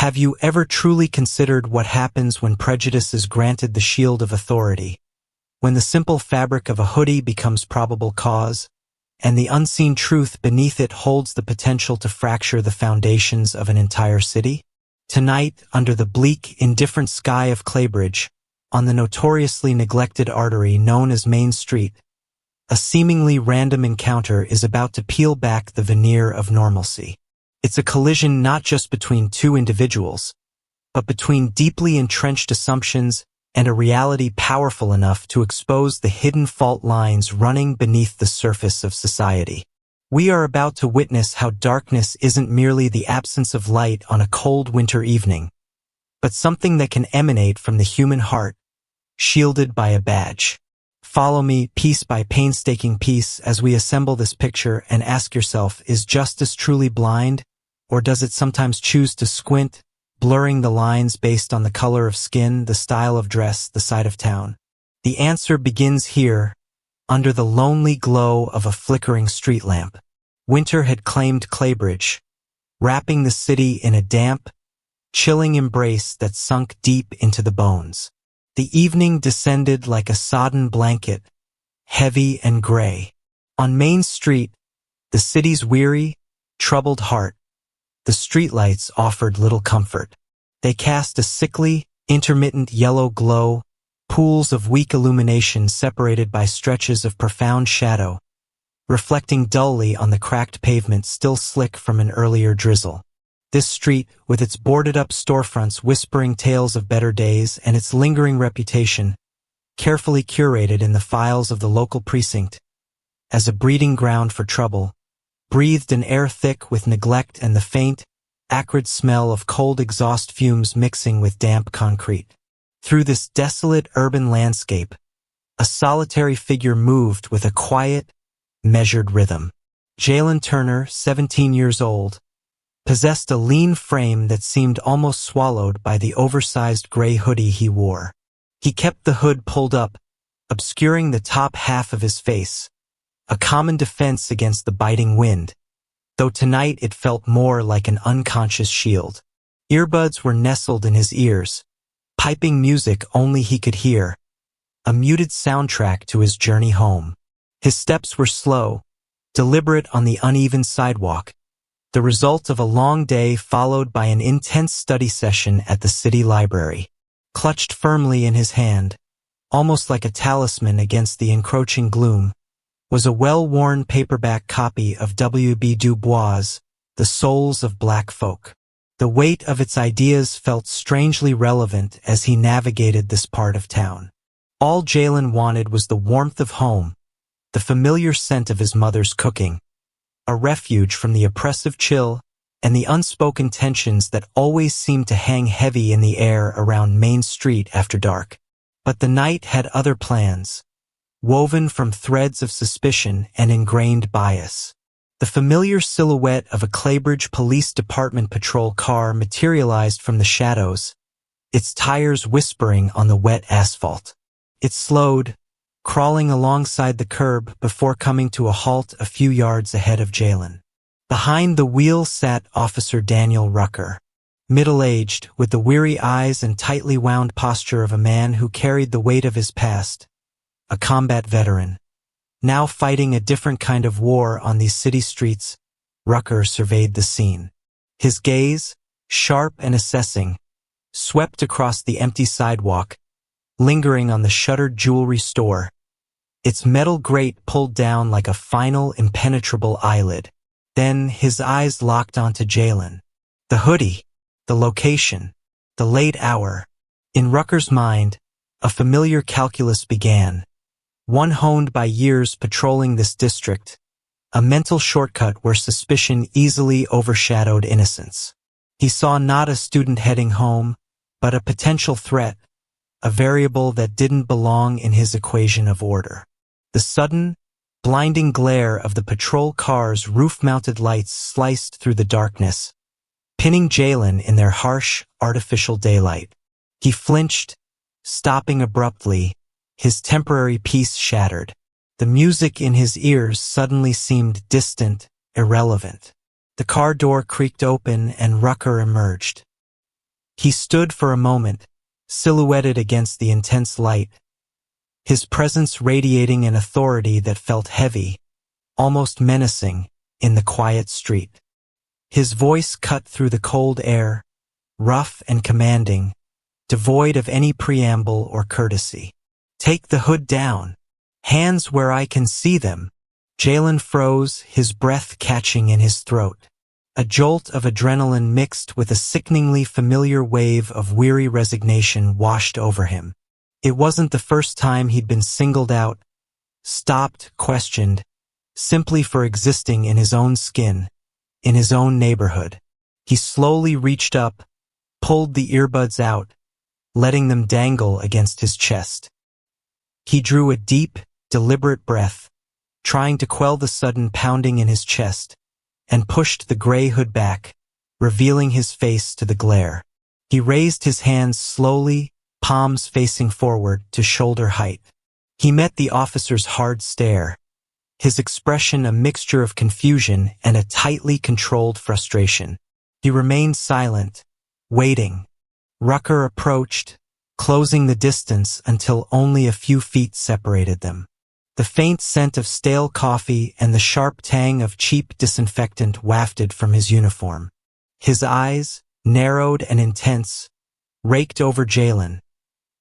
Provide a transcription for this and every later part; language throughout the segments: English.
Have you ever truly considered what happens when prejudice is granted the shield of authority? When the simple fabric of a hoodie becomes probable cause, and the unseen truth beneath it holds the potential to fracture the foundations of an entire city? Tonight, under the bleak, indifferent sky of Claybridge, on the notoriously neglected artery known as Main Street, a seemingly random encounter is about to peel back the veneer of normalcy. It's a collision not just between two individuals, but between deeply entrenched assumptions and a reality powerful enough to expose the hidden fault lines running beneath the surface of society. We are about to witness how darkness isn't merely the absence of light on a cold winter evening, but something that can emanate from the human heart, shielded by a badge. Follow me piece by painstaking piece as we assemble this picture and ask yourself, is justice truly blind, or does it sometimes choose to squint, blurring the lines based on the color of skin, the style of dress, the side of town? The answer begins here, under the lonely glow of a flickering street lamp. Winter had claimed Claybridge, wrapping the city in a damp, chilling embrace that sunk deep into the bones. The evening descended like a sodden blanket, heavy and gray. On Main Street, the city's weary, troubled heart, the streetlights offered little comfort. They cast a sickly, intermittent yellow glow, pools of weak illumination separated by stretches of profound shadow, reflecting dully on the cracked pavement still slick from an earlier drizzle. This street, with its boarded-up storefronts whispering tales of better days and its lingering reputation, carefully curated in the files of the local precinct, as a breeding ground for trouble, breathed an air thick with neglect and the faint, acrid smell of cold exhaust fumes mixing with damp concrete. Through this desolate urban landscape, a solitary figure moved with a quiet, measured rhythm. Jalen Turner, 17 years old, possessed a lean frame that seemed almost swallowed by the oversized gray hoodie he wore. He kept the hood pulled up, obscuring the top half of his face, a common defense against the biting wind, though tonight it felt more like an unconscious shield. Earbuds were nestled in his ears, piping music only he could hear, a muted soundtrack to his journey home. His steps were slow, deliberate on the uneven sidewalk, the result of a long day followed by an intense study session at the city library. Clutched firmly in his hand, almost like a talisman against the encroaching gloom, was a well-worn paperback copy of W.B. Du Bois' The Souls of Black Folk. The weight of its ideas felt strangely relevant as he navigated this part of town. All Jalen wanted was the warmth of home, the familiar scent of his mother's cooking, a refuge from the oppressive chill and the unspoken tensions that always seemed to hang heavy in the air around Main Street after dark. But the night had other plans, woven from threads of suspicion and ingrained bias. The familiar silhouette of a Claybridge Police Department patrol car materialized from the shadows, its tires whispering on the wet asphalt. It slowed, crawling alongside the curb before coming to a halt a few yards ahead of Jalen. Behind the wheel sat Officer Daniel Rucker, middle-aged, with the weary eyes and tightly wound posture of a man who carried the weight of his past, a combat veteran. Now fighting a different kind of war on these city streets, Rucker surveyed the scene. His gaze, sharp and assessing, swept across the empty sidewalk, lingering on the shuttered jewelry store, its metal grate pulled down like a final impenetrable eyelid. Then his eyes locked onto Jalen. The hoodie, the location, the late hour. In Rucker's mind, a familiar calculus began, one honed by years patrolling this district, a mental shortcut where suspicion easily overshadowed innocence. He saw not a student heading home, but a potential threat, a variable that didn't belong in his equation of order. The sudden, blinding glare of the patrol car's roof-mounted lights sliced through the darkness, pinning Jalen in their harsh, artificial daylight. He flinched, stopping abruptly, his temporary peace shattered. The music in his ears suddenly seemed distant, irrelevant. The car door creaked open and Rucker emerged. He stood for a moment, silhouetted against the intense light, his presence radiating an authority that felt heavy, almost menacing, in the quiet street. His voice cut through the cold air, rough and commanding, devoid of any preamble or courtesy. "Take the hood down. Hands where I can see them." Jalen froze, his breath catching in his throat. A jolt of adrenaline mixed with a sickeningly familiar wave of weary resignation washed over him. It wasn't the first time he'd been singled out, stopped, questioned, simply for existing in his own skin, in his own neighborhood. He slowly reached up, pulled the earbuds out, letting them dangle against his chest. He drew a deep, deliberate breath, trying to quell the sudden pounding in his chest, and pushed the gray hood back, revealing his face to the glare. He raised his hands slowly, palms facing forward to shoulder height. He met the officer's hard stare, his expression a mixture of confusion and a tightly controlled frustration. He remained silent, waiting. Rucker approached, closing the distance until only a few feet separated them. The faint scent of stale coffee and the sharp tang of cheap disinfectant wafted from his uniform. His eyes, narrowed and intense, raked over Jalen,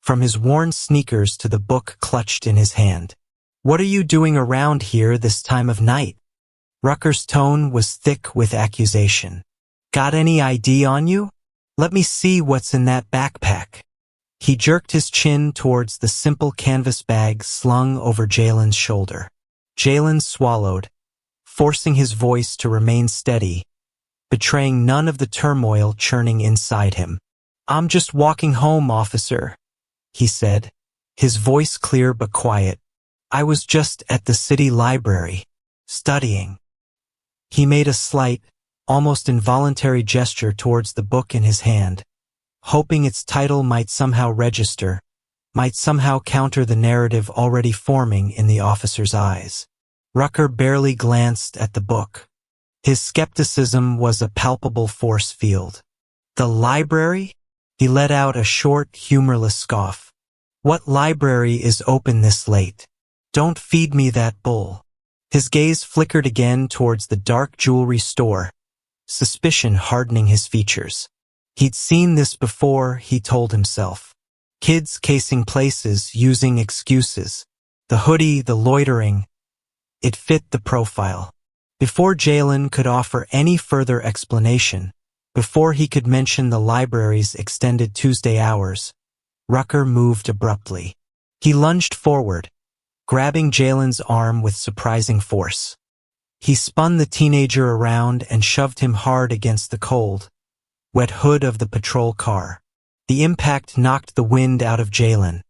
from his worn sneakers to the book clutched in his hand. "What are you doing around here this time of night?" Rucker's tone was thick with accusation. "Got any ID on you? Let me see what's in that backpack." He jerked his chin towards the simple canvas bag slung over Jalen's shoulder. Jalen swallowed, forcing his voice to remain steady, betraying none of the turmoil churning inside him. "I'm just walking home, officer," he said, his voice clear but quiet. "I was just at the city library, studying." He made a slight, almost involuntary gesture towards the book in his hand, hoping its title might somehow register, might somehow counter the narrative already forming in the officer's eyes. Rucker barely glanced at the book. His skepticism was a palpable force field. "The library?" He let out a short, humorless scoff. "What library is open this late? Don't feed me that bull." His gaze flickered again towards the dark jewelry store, suspicion hardening his features. He'd seen this before, he told himself. Kids casing places, using excuses. The hoodie, the loitering. It fit the profile. Before Jalen could offer any further explanation, before he could mention the library's extended Tuesday hours, Rucker moved abruptly. He lunged forward, grabbing Jalen's arm with surprising force. He spun the teenager around and shoved him hard against the cold, wet hood of the patrol car. The impact knocked the wind out of Jalen,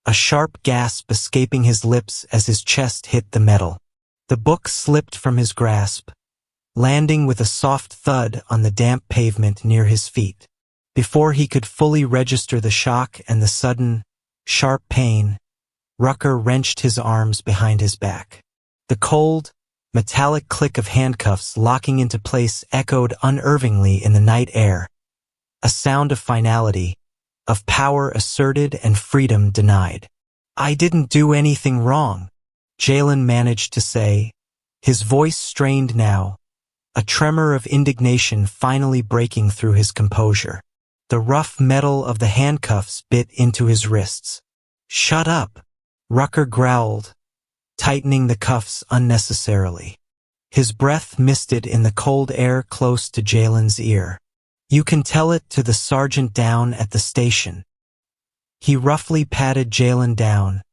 a sharp gasp escaping his lips as his chest hit the metal. The book slipped from his grasp, landing with a soft thud on the damp pavement near his feet. Before he could fully register the shock and the sudden, sharp pain, Rucker wrenched his arms behind his back. The cold, metallic click of handcuffs locking into place echoed unervingly in the night air, a sound of finality, of power asserted and freedom denied. "I didn't do anything wrong," Jalen managed to say, his voice strained now, a tremor of indignation finally breaking through his composure. The rough metal of the handcuffs bit into his wrists. "Shut up," Rucker growled, tightening the cuffs unnecessarily. His breath misted in the cold air close to Jalen's ear. "You can tell it to the sergeant down at the station." He roughly patted Jalen down,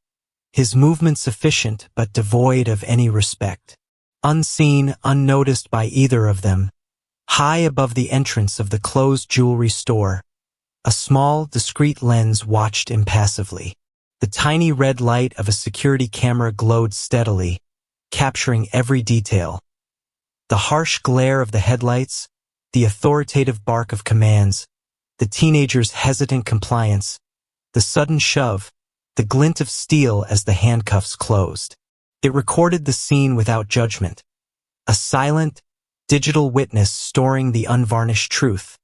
his movements efficient but devoid of any respect. Unseen, unnoticed by either of them, high above the entrance of the closed jewelry store, a small, discreet lens watched impassively. The tiny red light of a security camera glowed steadily, capturing every detail. The harsh glare of the headlights, the authoritative bark of commands, the teenager's hesitant compliance, the sudden shove, the glint of steel as the handcuffs closed. It recorded the scene without judgment, a silent, digital witness storing the unvarnished truth.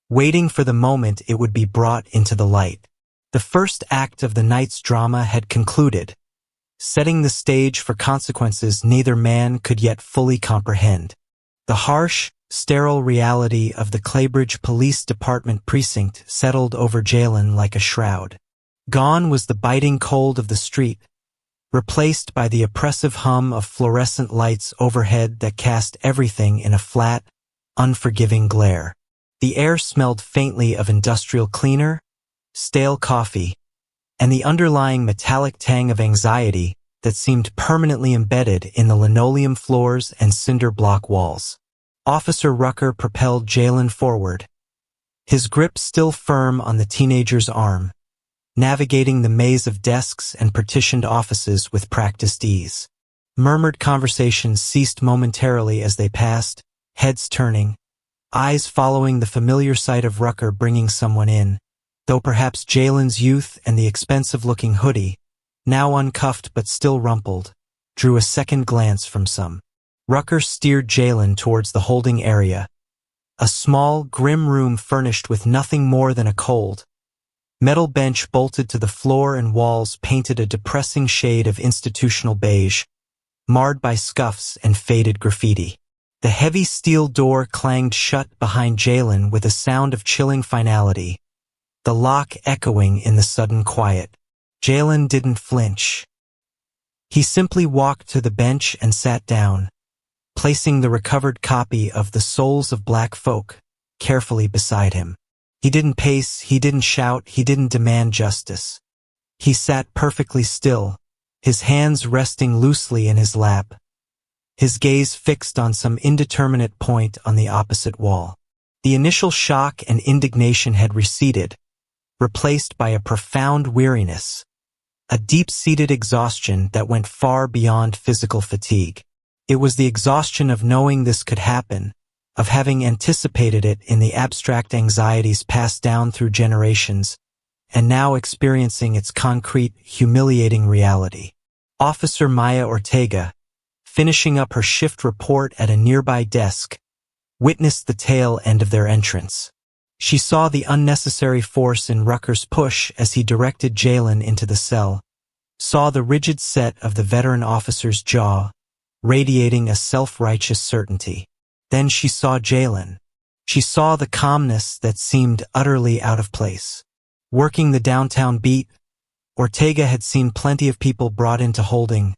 waiting for the moment it would be brought into the light. The first act of the night's drama had concluded, setting the stage for consequences neither man could yet fully comprehend. The harsh, sterile reality of the Claybridge Police Department precinct settled over Jalen like a shroud. Gone was the biting cold of the street, replaced by the oppressive hum of fluorescent lights overhead that cast everything in a flat, unforgiving glare. The air smelled faintly of industrial cleaner, stale coffee, and the underlying metallic tang of anxiety that seemed permanently embedded in the linoleum floors and cinder block walls. Officer Rucker propelled Jalen forward, his grip still firm on the teenager's arm, navigating the maze of desks and partitioned offices with practiced ease. Murmured conversations ceased momentarily as they passed, heads turning, eyes following the familiar sight of Rucker bringing someone in, though perhaps Jalen's youth and the expensive-looking hoodie, now uncuffed but still rumpled, drew a second glance from some. Rucker steered Jalen towards the holding area, a small, grim room furnished with nothing more than a cold, metal bench bolted to the floor and walls painted a depressing shade of institutional beige, marred by scuffs and faded graffiti. The heavy steel door clanged shut behind Jalen with a sound of chilling finality, the lock echoing in the sudden quiet. Jalen didn't flinch. He simply walked to the bench and sat down, placing the recovered copy of The Souls of Black Folk carefully beside him. He didn't pace, he didn't shout, he didn't demand justice. He sat perfectly still, his hands resting loosely in his lap, his gaze fixed on some indeterminate point on the opposite wall. The initial shock and indignation had receded, replaced by a profound weariness, a deep-seated exhaustion that went far beyond physical fatigue. It was the exhaustion of knowing this could happen, of having anticipated it in the abstract anxieties passed down through generations, and now experiencing its concrete, humiliating reality. Officer Maya Ortega, finishing up her shift report at a nearby desk, witnessed the tail end of their entrance. She saw the unnecessary force in Rucker's push as he directed Jalen into the cell, saw the rigid set of the veteran officer's jaw, radiating a self-righteous certainty. Then she saw Jalen. She saw the calmness that seemed utterly out of place. Working the downtown beat, Ortega had seen plenty of people brought into holding,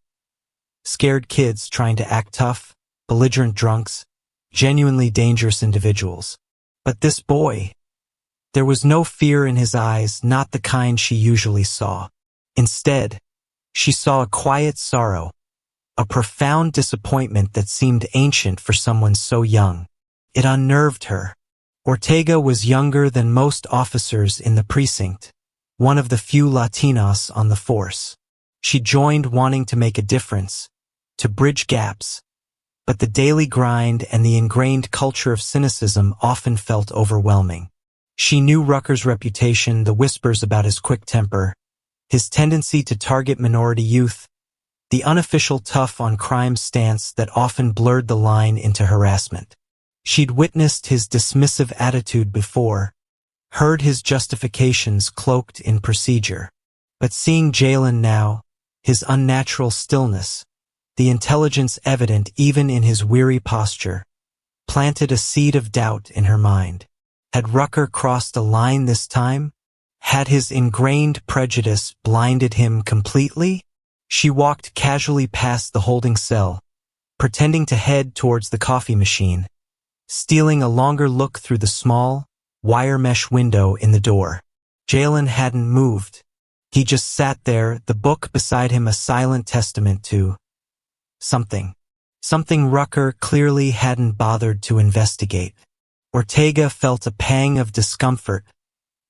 scared kids trying to act tough, belligerent drunks, genuinely dangerous individuals. But this boy, there was no fear in his eyes, not the kind she usually saw. Instead, she saw a quiet sorrow, a profound disappointment that seemed ancient for someone so young. It unnerved her. Ortega was younger than most officers in the precinct, one of the few Latinos on the force. She joined wanting to make a difference, to bridge gaps, but the daily grind and the ingrained culture of cynicism often felt overwhelming. She knew Rucker's reputation, the whispers about his quick temper, his tendency to target minority youth, the unofficial tough-on-crime stance that often blurred the line into harassment. She'd witnessed his dismissive attitude before, heard his justifications cloaked in procedure. But seeing Jalen now, his unnatural stillness, the intelligence evident even in his weary posture, planted a seed of doubt in her mind. Had Rucker crossed a line this time? Had his ingrained prejudice blinded him completely? She walked casually past the holding cell, pretending to head towards the coffee machine, stealing a longer look through the small, wire mesh window in the door. Jalen hadn't moved. He just sat there, the book beside him a silent testament to something Rucker clearly hadn't bothered to investigate. Ortega felt a pang of discomfort,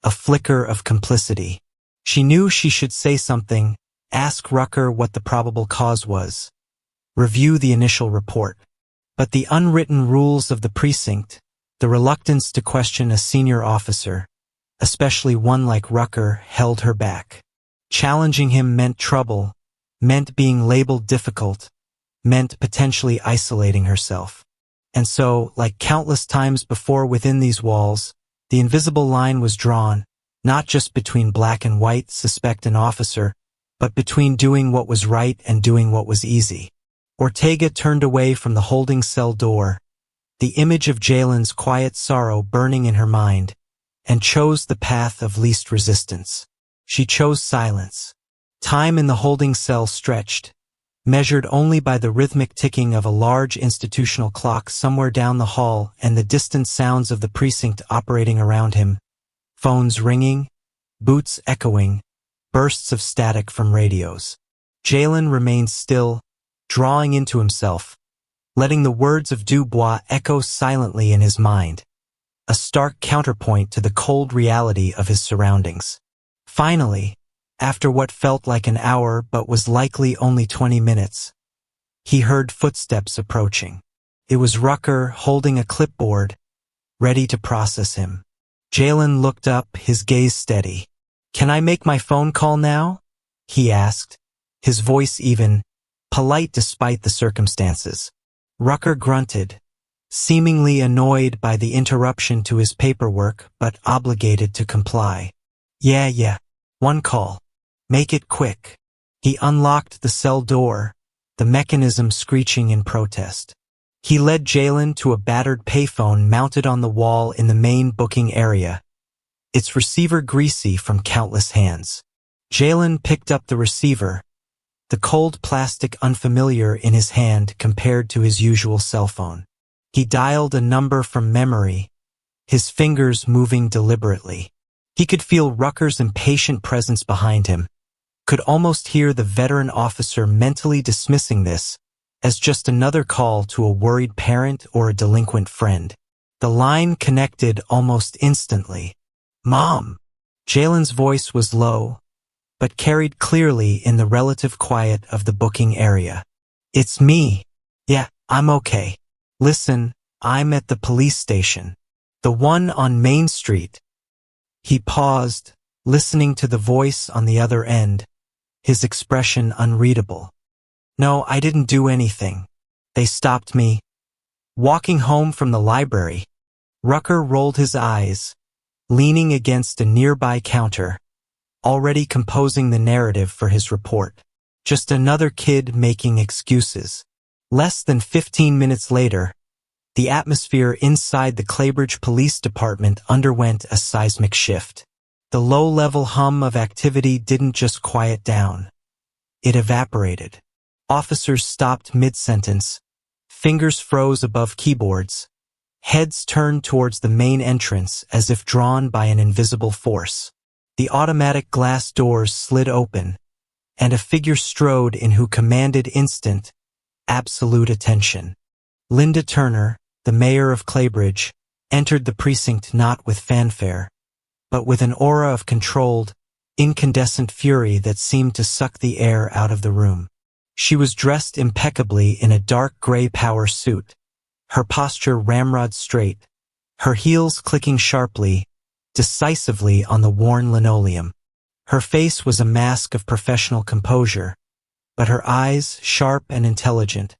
a flicker of complicity. She knew she should say something, ask Rucker what the probable cause was, review the initial report. But the unwritten rules of the precinct, the reluctance to question a senior officer, especially one like Rucker, held her back. Challenging him meant trouble, meant being labeled difficult, meant potentially isolating herself. And so, like countless times before within these walls, The invisible line was drawn, not just between black and white, suspect and officer, but between doing what was right and doing what was easy. Ortega turned away from the holding cell door, the image of Jalen's quiet sorrow burning in her mind, and chose the path of least resistance. She chose silence. Time in the holding cell stretched, measured only by the rhythmic ticking of a large institutional clock somewhere down the hall and the distant sounds of the precinct operating around him. Phones ringing, boots echoing, bursts of static from radios. Jalen remained still, drawing into himself, letting the words of Dubois echo silently in his mind, a stark counterpoint to the cold reality of his surroundings. Finally, after what felt like an hour but was likely only 20 minutes, he heard footsteps approaching. It was Rucker holding a clipboard, ready to process him. Jalen looked up, his gaze steady. "Can I make my phone call now?" he asked, his voice even, polite despite the circumstances. Rucker grunted, seemingly annoyed by the interruption to his paperwork but obligated to comply. Yeah, one call. Make it quick." He unlocked the cell door, the mechanism screeching in protest. He led Jalen to a battered payphone mounted on the wall in the main booking area, its receiver greasy from countless hands. Jalen picked up the receiver, the cold plastic unfamiliar in his hand compared to his usual cell phone. He dialed a number from memory, his fingers moving deliberately. He could feel Rucker's impatient presence behind him, could almost hear the veteran officer mentally dismissing this as just another call to a worried parent or a delinquent friend. The line connected almost instantly. "Mom!" Jalen's voice was low, but carried clearly in the relative quiet of the booking area. "It's me. Yeah, I'm okay. Listen, I'm at the police station. The one on Main Street." He paused, listening to the voice on the other end, his expression unreadable. "No, I didn't do anything. They stopped me. Walking home from the library." Rucker rolled his eyes, leaning against a nearby counter, already composing the narrative for his report. Just another kid making excuses. Less than 15 minutes later, the atmosphere inside the Claybridge Police Department underwent a seismic shift. The low-level hum of activity didn't just quiet down. It evaporated. Officers stopped mid-sentence, fingers froze above keyboards, heads turned towards the main entrance as if drawn by an invisible force. The automatic glass doors slid open, and a figure strode in who commanded instant, absolute attention. Linda Turner, the mayor of Claybridge, entered the precinct not with fanfare, but with an aura of controlled, incandescent fury that seemed to suck the air out of the room. She was dressed impeccably in a dark gray power suit, her posture ramrod straight, her heels clicking sharply, decisively on the worn linoleum. Her face was a mask of professional composure, but her eyes, sharp and intelligent,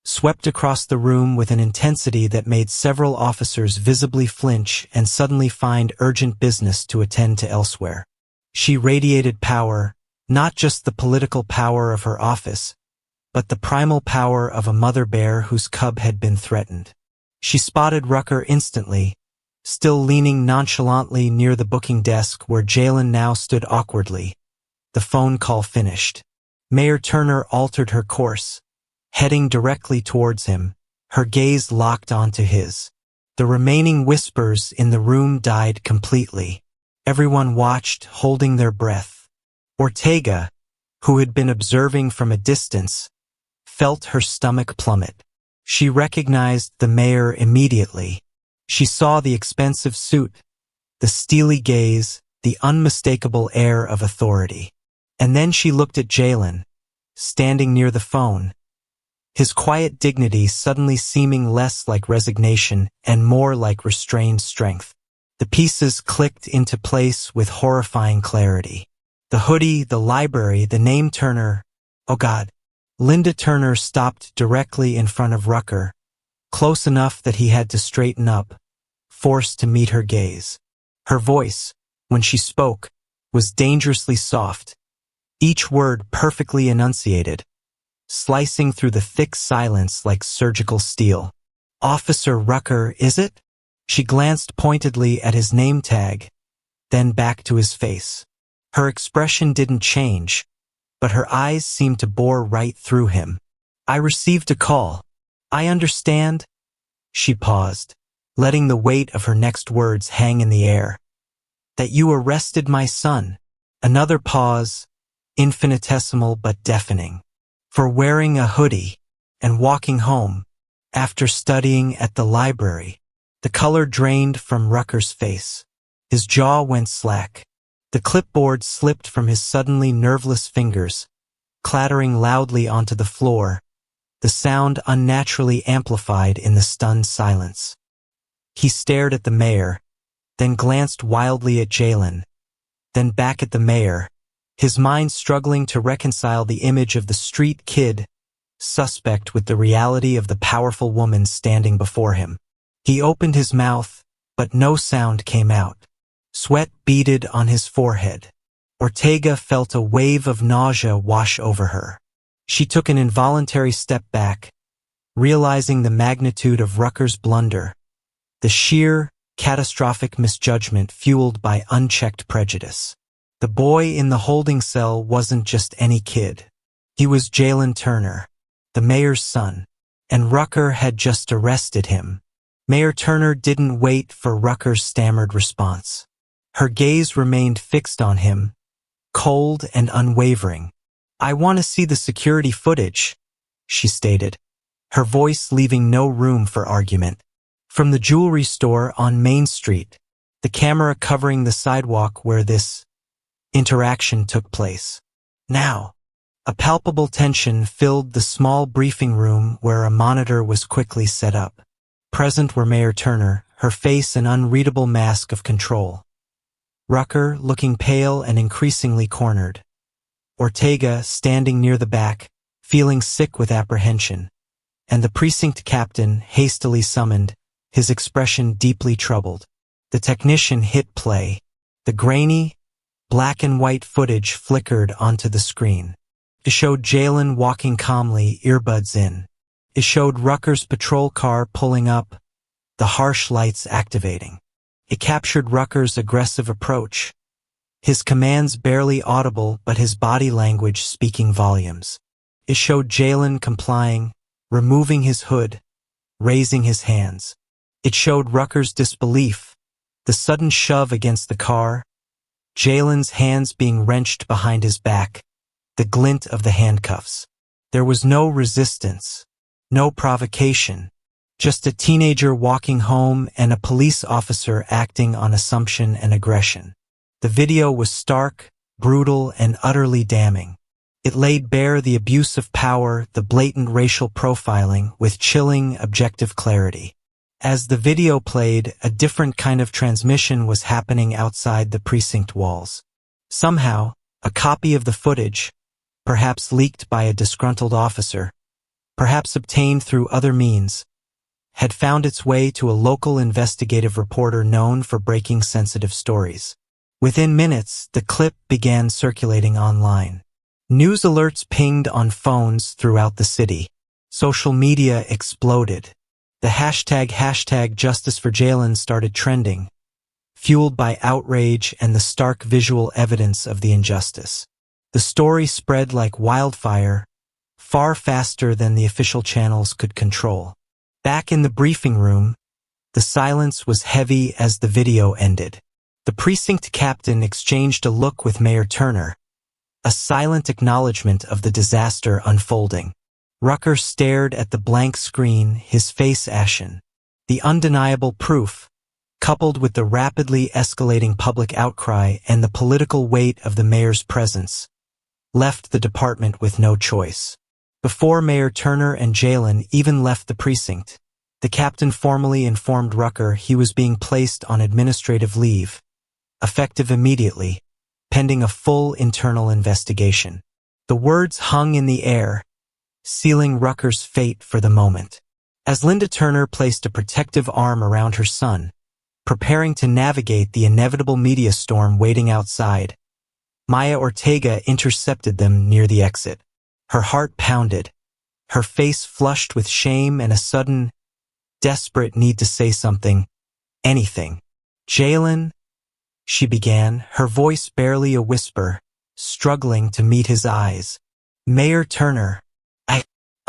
swept across the room with an intensity that made several officers visibly flinch and suddenly find urgent business to attend to elsewhere. She radiated power, not just the political power of her office, but the primal power of a mother bear whose cub had been threatened. She spotted Rucker instantly, still leaning nonchalantly near the booking desk where Jalen now stood awkwardly. The phone call finished. Mayor Turner altered her course, heading directly towards him, her gaze locked onto his. The remaining whispers in the room died completely. Everyone watched, holding their breath. Ortega, who had been observing from a distance, felt her stomach plummet. She recognized the mayor immediately. She saw the expensive suit, the steely gaze, the unmistakable air of authority. And then she looked at Jalen, standing near the phone, his quiet dignity suddenly seeming less like resignation and more like restrained strength. The pieces clicked into place with horrifying clarity. The hoodie, the library, the name Turner. Oh God. Linda Turner stopped directly in front of Rucker, close enough that he had to straighten up, forced to meet her gaze. Her voice, when she spoke, was dangerously soft, each word perfectly enunciated, slicing through the thick silence like surgical steel. "Officer Rucker, is it?" She glanced pointedly at his name tag, then back to his face. Her expression didn't change, but her eyes seemed to bore right through him. "I received a call. I understand." She paused, letting the weight of her next words hang in the air. "That you arrested my son." Another pause, infinitesimal but deafening. "For wearing a hoodie and walking home after studying at the library." The color drained from Rucker's face. His jaw went slack. The clipboard slipped from his suddenly nerveless fingers, clattering loudly onto the floor, the sound unnaturally amplified in the stunned silence. He stared at the mayor, then glanced wildly at Jalen, then back at the mayor, his mind struggling to reconcile the image of the street kid, suspect with the reality of the powerful woman standing before him. He opened his mouth, but no sound came out. Sweat beaded on his forehead. Ortega felt a wave of nausea wash over her. She took an involuntary step back, realizing the magnitude of Rucker's blunder, the sheer, catastrophic misjudgment fueled by unchecked prejudice. The boy in the holding cell wasn't just any kid. He was Jalen Turner, the mayor's son, and Rucker had just arrested him. Mayor Turner didn't wait for Rucker's stammered response. Her gaze remained fixed on him, cold and unwavering. "I want to see the security footage," she stated, her voice leaving no room for argument. From the jewelry store on Main Street, the camera covering the sidewalk where this interaction took place. Now, a palpable tension filled the small briefing room where a monitor was quickly set up. Present were Mayor Turner, her face an unreadable mask of control. Rucker, looking pale and increasingly cornered. Ortega, standing near the back, feeling sick with apprehension. And the precinct captain, hastily summoned, his expression deeply troubled. The technician hit play. The grainy, black and white footage flickered onto the screen. It showed Jalen walking calmly, earbuds in. It showed Rucker's patrol car pulling up, the harsh lights activating. It captured Rucker's aggressive approach, his commands barely audible but his body language speaking volumes. It showed Jalen complying, removing his hood, raising his hands. It showed Rucker's disbelief, the sudden shove against the car, Jalen's hands being wrenched behind his back, the glint of the handcuffs. There was no resistance, no provocation, just a teenager walking home and a police officer acting on assumption and aggression. The video was stark, brutal, and utterly damning. It laid bare the abuse of power, the blatant racial profiling, with chilling, objective clarity. As the video played, a different kind of transmission was happening outside the precinct walls. Somehow, a copy of the footage, perhaps leaked by a disgruntled officer, perhaps obtained through other means, had found its way to a local investigative reporter known for breaking sensitive stories. Within minutes, the clip began circulating online. News alerts pinged on phones throughout the city. Social media exploded. The hashtag Justice for Jalen started trending, fueled by outrage and the stark visual evidence of the injustice. The story spread like wildfire, far faster than the official channels could control. Back in the briefing room, the silence was heavy as the video ended. The precinct captain exchanged a look with Mayor Turner, a silent acknowledgement of the disaster unfolding. Rucker stared at the blank screen, his face ashen. The undeniable proof, coupled with the rapidly escalating public outcry and the political weight of the mayor's presence, left the department with no choice. Before Mayor Turner and Jalen even left the precinct, the captain formally informed Rucker he was being placed on administrative leave, effective immediately, pending a full internal investigation. The words hung in the air, sealing Rucker's fate for the moment. As Linda Turner placed a protective arm around her son, preparing to navigate the inevitable media storm waiting outside. Maya Ortega intercepted them near the exit. Her heart pounded, her face flushed with shame and a sudden, desperate need to say something, anything. "Jalen," she began, her voice barely a whisper, struggling to meet his eyes. "Mayor Turner,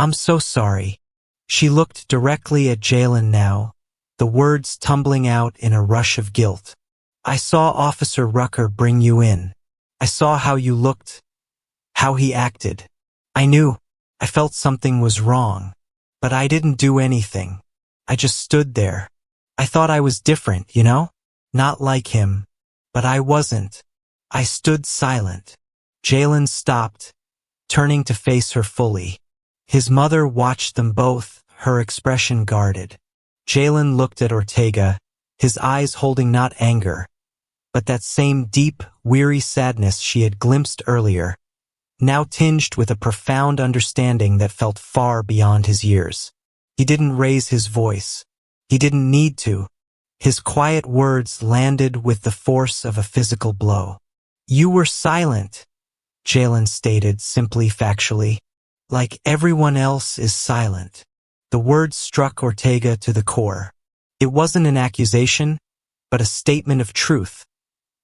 I'm so sorry." She looked directly at Jalen now, the words tumbling out in a rush of guilt. "I saw Officer Rucker bring you in. I saw how you looked, how he acted. I knew, I felt something was wrong. But I didn't do anything. I just stood there. I thought I was different, you know? Not like him. But I wasn't. I stood silent." Jalen stopped, turning to face her fully. His mother watched them both, her expression guarded. Jalen looked at Ortega, his eyes holding not anger, but that same deep, weary sadness she had glimpsed earlier, now tinged with a profound understanding that felt far beyond his years. He didn't raise his voice. He didn't need to. His quiet words landed with the force of a physical blow. "You were silent," Jalen stated simply factually. "Like everyone else is silent." The words struck Ortega to the core. It wasn't an accusation, but a statement of truth,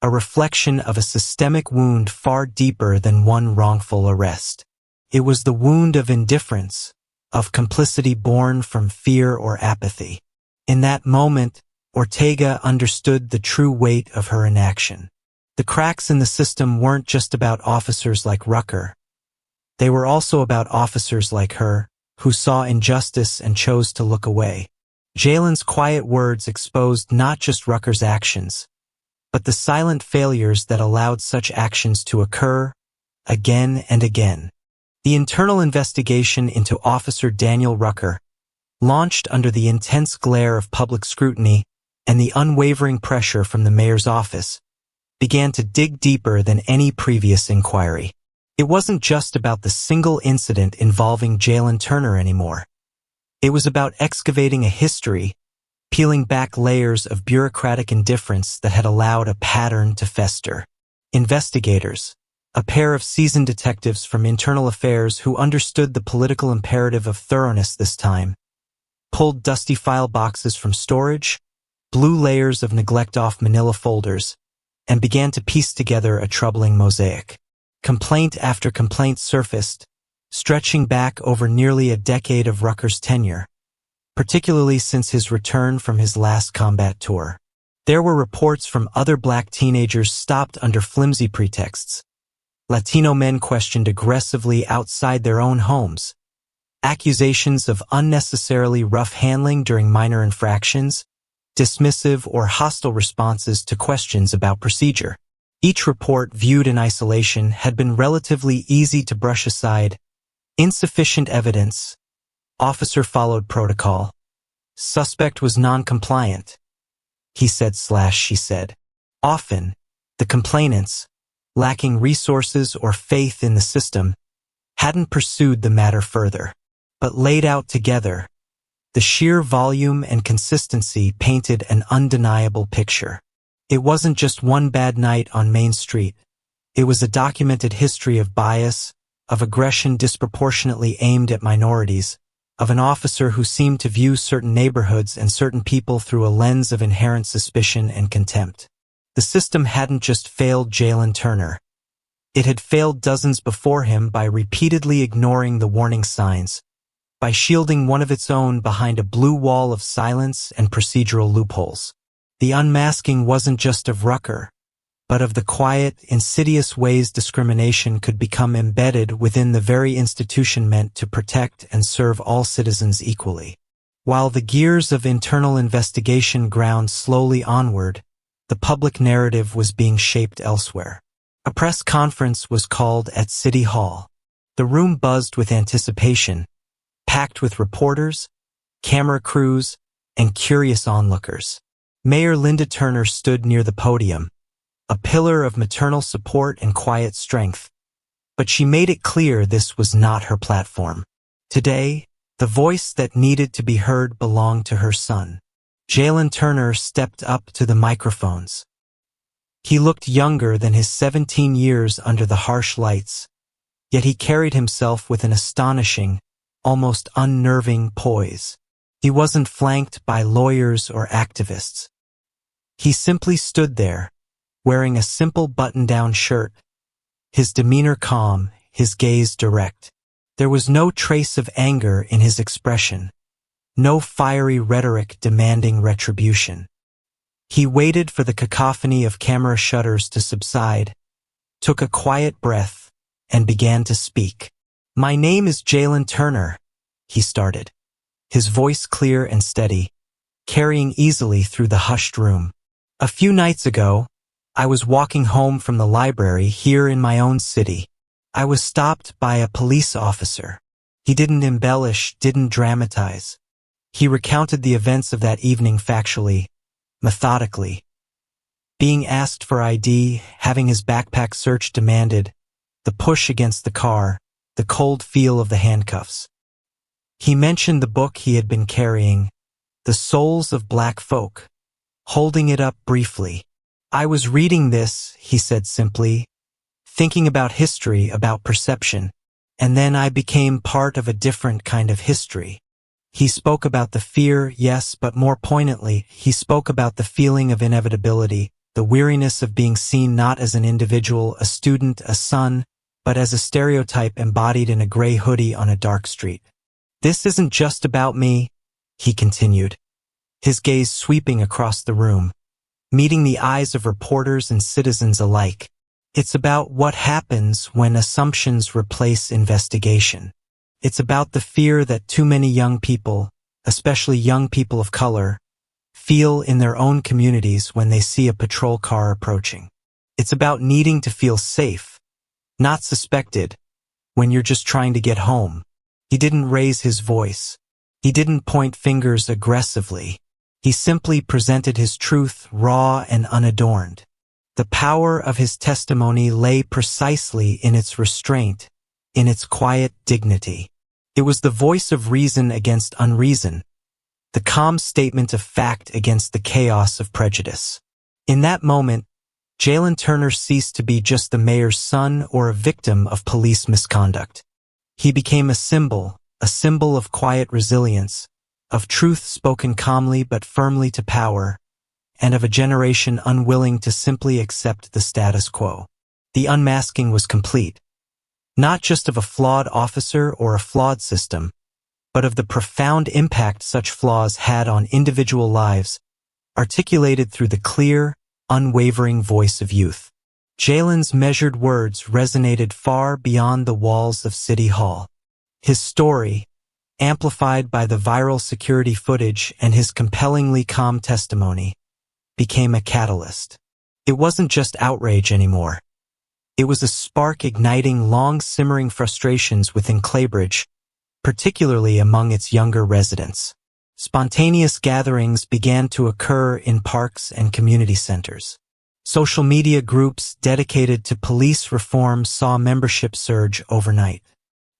a reflection of a systemic wound far deeper than one wrongful arrest. It was the wound of indifference, of complicity born from fear or apathy. In that moment, Ortega understood the true weight of her inaction. The cracks in the system weren't just about officers like Rucker. They were also about officers like her, who saw injustice and chose to look away. Jalen's quiet words exposed not just Rucker's actions, but the silent failures that allowed such actions to occur, again and again. The internal investigation into Officer Daniel Rucker, launched under the intense glare of public scrutiny and the unwavering pressure from the mayor's office, began to dig deeper than any previous inquiry. It wasn't just about the single incident involving Jalen Turner anymore. It was about excavating a history, peeling back layers of bureaucratic indifference that had allowed a pattern to fester. Investigators, a pair of seasoned detectives from internal affairs who understood the political imperative of thoroughness this time, pulled dusty file boxes from storage, blew layers of neglect off manila folders, and began to piece together a troubling mosaic. Complaint after complaint surfaced, stretching back over nearly a decade of Rucker's tenure, particularly since his return from his last combat tour. There were reports from other black teenagers stopped under flimsy pretexts, Latino men questioned aggressively outside their own homes, accusations of unnecessarily rough handling during minor infractions, dismissive or hostile responses to questions about procedure. Each report, viewed in isolation, had been relatively easy to brush aside. Insufficient evidence. Officer followed protocol. Suspect was non-compliant. He said/she said. Often, the complainants, lacking resources or faith in the system, hadn't pursued the matter further. But laid out together, the sheer volume and consistency painted an undeniable picture. It wasn't just one bad night on Main Street. It was a documented history of bias, of aggression disproportionately aimed at minorities, of an officer who seemed to view certain neighborhoods and certain people through a lens of inherent suspicion and contempt. The system hadn't just failed Jalen Turner. It had failed dozens before him by repeatedly ignoring the warning signs, by shielding one of its own behind a blue wall of silence and procedural loopholes. The unmasking wasn't just of Rucker, but of the quiet, insidious ways discrimination could become embedded within the very institution meant to protect and serve all citizens equally. While the gears of internal investigation ground slowly onward, the public narrative was being shaped elsewhere. A press conference was called at City Hall. The room buzzed with anticipation, packed with reporters, camera crews, and curious onlookers. Mayor Linda Turner stood near the podium, a pillar of maternal support and quiet strength, but she made it clear this was not her platform. Today, the voice that needed to be heard belonged to her son. Jalen Turner stepped up to the microphones. He looked younger than his 17 years under the harsh lights, yet he carried himself with an astonishing, almost unnerving poise. He wasn't flanked by lawyers or activists. He simply stood there, wearing a simple button-down shirt, his demeanor calm, his gaze direct. There was no trace of anger in his expression, no fiery rhetoric demanding retribution. He waited for the cacophony of camera shutters to subside, took a quiet breath, and began to speak. "My name is Jalen Turner," he started, his voice clear and steady, carrying easily through the hushed room. "A few nights ago, I was walking home from the library here in my own city. I was stopped by a police officer. He didn't embellish, didn't dramatize. He recounted the events of that evening factually, methodically. Being asked for ID, having his backpack searched demanded, the push against the car, the cold feel of the handcuffs. He mentioned the book he had been carrying, The Souls of Black Folk, holding it up briefly. I was reading this," he said simply, "thinking about history, about perception, and then I became part of a different kind of history." He spoke about the fear, yes, but more poignantly, he spoke about the feeling of inevitability, the weariness of being seen not as an individual, a student, a son, but as a stereotype embodied in a gray hoodie on a dark street. "This isn't just about me," he continued, his gaze sweeping across the room, meeting the eyes of reporters and citizens alike. "It's about what happens when assumptions replace investigation. It's about the fear that too many young people, especially young people of color, feel in their own communities when they see a patrol car approaching. It's about needing to feel safe, not suspected, when you're just trying to get home." He didn't raise his voice. He didn't point fingers aggressively. He simply presented his truth raw and unadorned. The power of his testimony lay precisely in its restraint, in its quiet dignity. It was the voice of reason against unreason, the calm statement of fact against the chaos of prejudice. In that moment, Jalen Turner ceased to be just the mayor's son or a victim of police misconduct. He became a symbol of quiet resilience, of truth spoken calmly but firmly to power, and of a generation unwilling to simply accept the status quo. The unmasking was complete, not just of a flawed officer or a flawed system, but of the profound impact such flaws had on individual lives, articulated through the clear, unwavering voice of youth. Jalen's measured words resonated far beyond the walls of City Hall. His story, amplified by the viral security footage and his compellingly calm testimony, became a catalyst. It wasn't just outrage anymore. It was a spark igniting long-simmering frustrations within Claybridge, particularly among its younger residents. Spontaneous gatherings began to occur in parks and community centers. Social media groups dedicated to police reform saw membership surge overnight.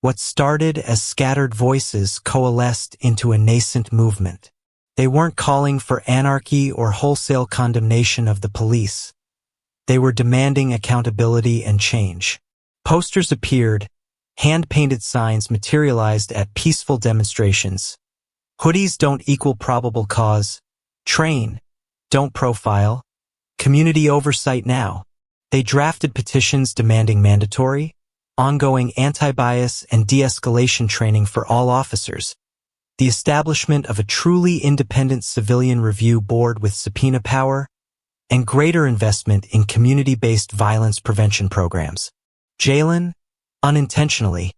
What started as scattered voices coalesced into a nascent movement. They weren't calling for anarchy or wholesale condemnation of the police. They were demanding accountability and change. Posters appeared, hand-painted signs materialized at peaceful demonstrations. Hoodies don't equal probable cause. Train, don't profile. Community oversight now. They drafted petitions demanding mandatory, ongoing anti-bias and de-escalation training for all officers, the establishment of a truly independent civilian review board with subpoena power, and greater investment in community-based violence prevention programs. Jalen, unintentionally,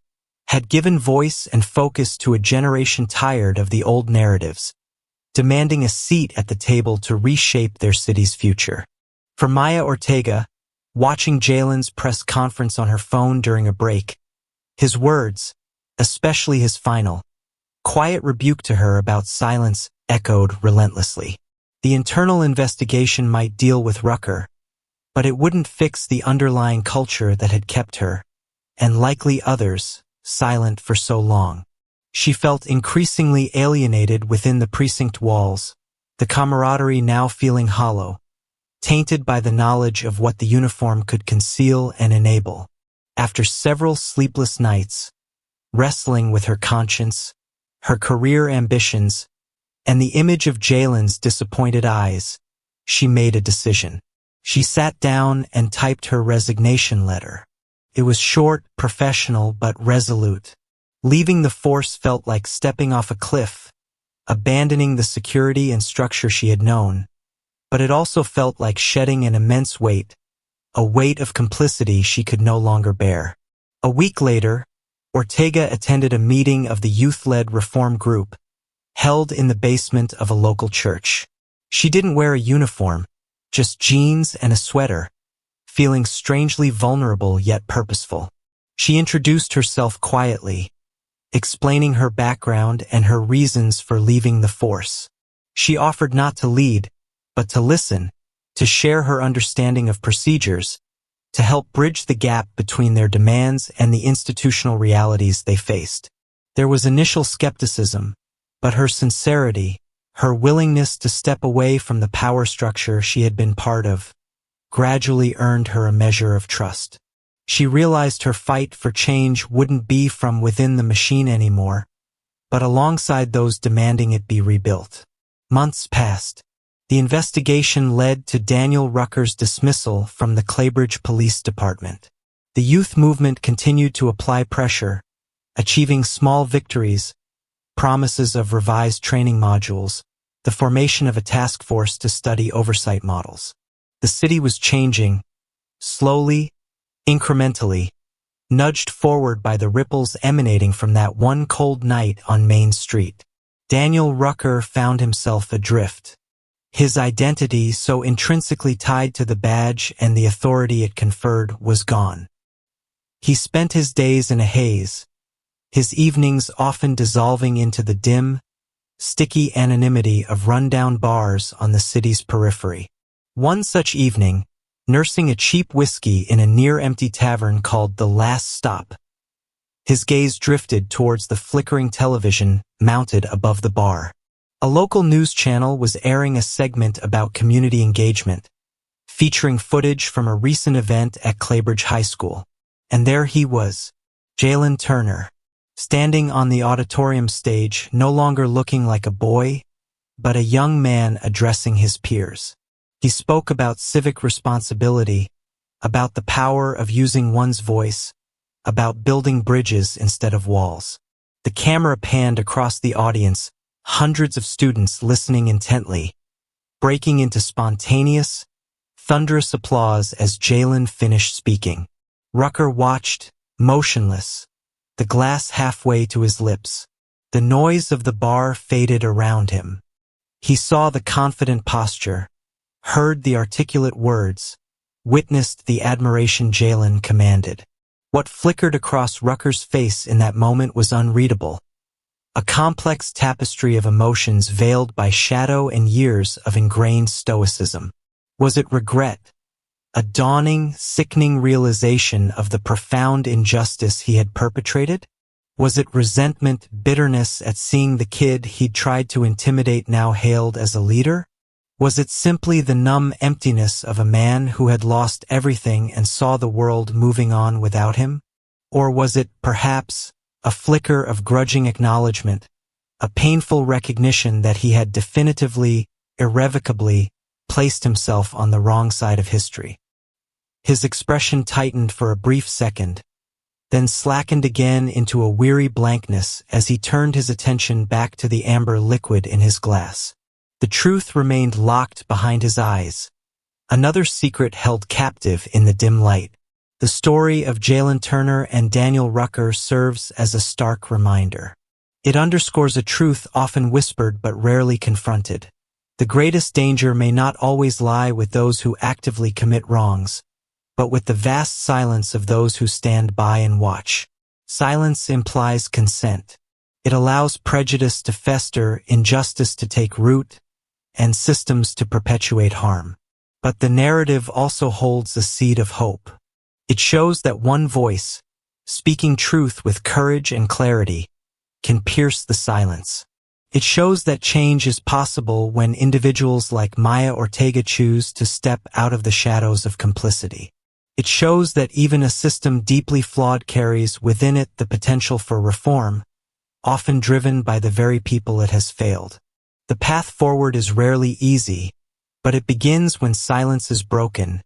had given voice and focus to a generation tired of the old narratives, demanding a seat at the table to reshape their city's future. For Maya Ortega, watching Jalen's press conference on her phone during a break, his words, especially his final, quiet rebuke to her about silence echoed relentlessly. The internal investigation might deal with Rucker, but it wouldn't fix the underlying culture that had kept her, and likely others, silent for so long. She felt increasingly alienated within the precinct walls, the camaraderie now feeling hollow, tainted by the knowledge of what the uniform could conceal and enable. After several sleepless nights, wrestling with her conscience, her career ambitions, and the image of Jalen's disappointed eyes, she made a decision. She sat down and typed her resignation letter. It was short, professional, but resolute. Leaving the force felt like stepping off a cliff, abandoning the security and structure she had known, but it also felt like shedding an immense weight, a weight of complicity she could no longer bear. A week later, Ortega attended a meeting of the youth-led reform group, held in the basement of a local church. She didn't wear a uniform, just jeans and a sweater, feeling strangely vulnerable yet purposeful. She introduced herself quietly, explaining her background and her reasons for leaving the force. She offered not to lead, but to listen, to share her understanding of procedures, to help bridge the gap between their demands and the institutional realities they faced. There was initial skepticism, but her sincerity, her willingness to step away from the power structure she had been part of, gradually earned her a measure of trust. She realized her fight for change wouldn't be from within the machine anymore, but alongside those demanding it be rebuilt. Months passed. The investigation led to Daniel Rucker's dismissal from the Claybridge Police Department. The youth movement continued to apply pressure, achieving small victories, promises of revised training modules, the formation of a task force to study oversight models. The city was changing, slowly, incrementally, nudged forward by the ripples emanating from that one cold night on Main Street. Daniel Rucker found himself adrift. His identity, so intrinsically tied to the badge and the authority it conferred, was gone. He spent his days in a haze, his evenings often dissolving into the dim, sticky anonymity of rundown bars on the city's periphery. One such evening, nursing a cheap whiskey in a near-empty tavern called The Last Stop, his gaze drifted towards the flickering television mounted above the bar. A local news channel was airing a segment about community engagement, featuring footage from a recent event at Claybridge High School. And there he was, Jalen Turner, standing on the auditorium stage, no longer looking like a boy, but a young man addressing his peers. He spoke about civic responsibility, about the power of using one's voice, about building bridges instead of walls. The camera panned across the audience, hundreds of students listening intently, breaking into spontaneous, thunderous applause as Jalen finished speaking. Rucker watched, motionless, the glass halfway to his lips. The noise of the bar faded around him. He saw the confident posture, heard the articulate words, witnessed the admiration Jalen commanded. What flickered across Rucker's face in that moment was unreadable. A complex tapestry of emotions veiled by shadow and years of ingrained stoicism. Was it regret? A dawning, sickening realization of the profound injustice he had perpetrated? Was it resentment, bitterness at seeing the kid he'd tried to intimidate now hailed as a leader? Was it simply the numb emptiness of a man who had lost everything and saw the world moving on without him? Or was it, perhaps, a flicker of grudging acknowledgement, a painful recognition that he had definitively, irrevocably, placed himself on the wrong side of history? His expression tightened for a brief second, then slackened again into a weary blankness as he turned his attention back to the amber liquid in his glass. The truth remained locked behind his eyes, another secret held captive in the dim light. The story of Jalen Turner and Daniel Rucker serves as a stark reminder. It underscores a truth often whispered but rarely confronted. The greatest danger may not always lie with those who actively commit wrongs, but with the vast silence of those who stand by and watch. Silence implies consent. It allows prejudice to fester, injustice to take root, and systems to perpetuate harm. But the narrative also holds a seed of hope. It shows that one voice, speaking truth with courage and clarity, can pierce the silence. It shows that change is possible when individuals like Maya Ortega choose to step out of the shadows of complicity. It shows that even a system deeply flawed carries within it the potential for reform, often driven by the very people it has failed. The path forward is rarely easy, but it begins when silence is broken,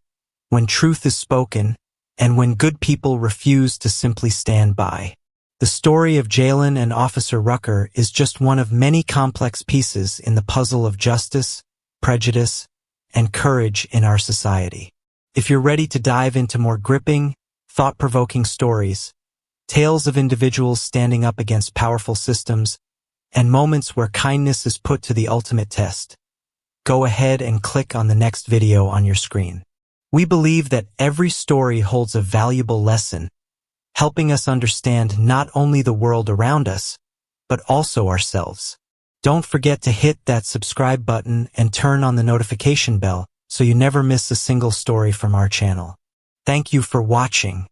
when truth is spoken, and when good people refuse to simply stand by. The story of Jalen and Officer Rucker is just one of many complex pieces in the puzzle of justice, prejudice, and courage in our society. If you're ready to dive into more gripping, thought-provoking stories, tales of individuals standing up against powerful systems, and moments where kindness is put to the ultimate test, go ahead and click on the next video on your screen. We believe that every story holds a valuable lesson, helping us understand not only the world around us, but also ourselves. Don't forget to hit that subscribe button and turn on the notification bell so you never miss a single story from our channel. Thank you for watching.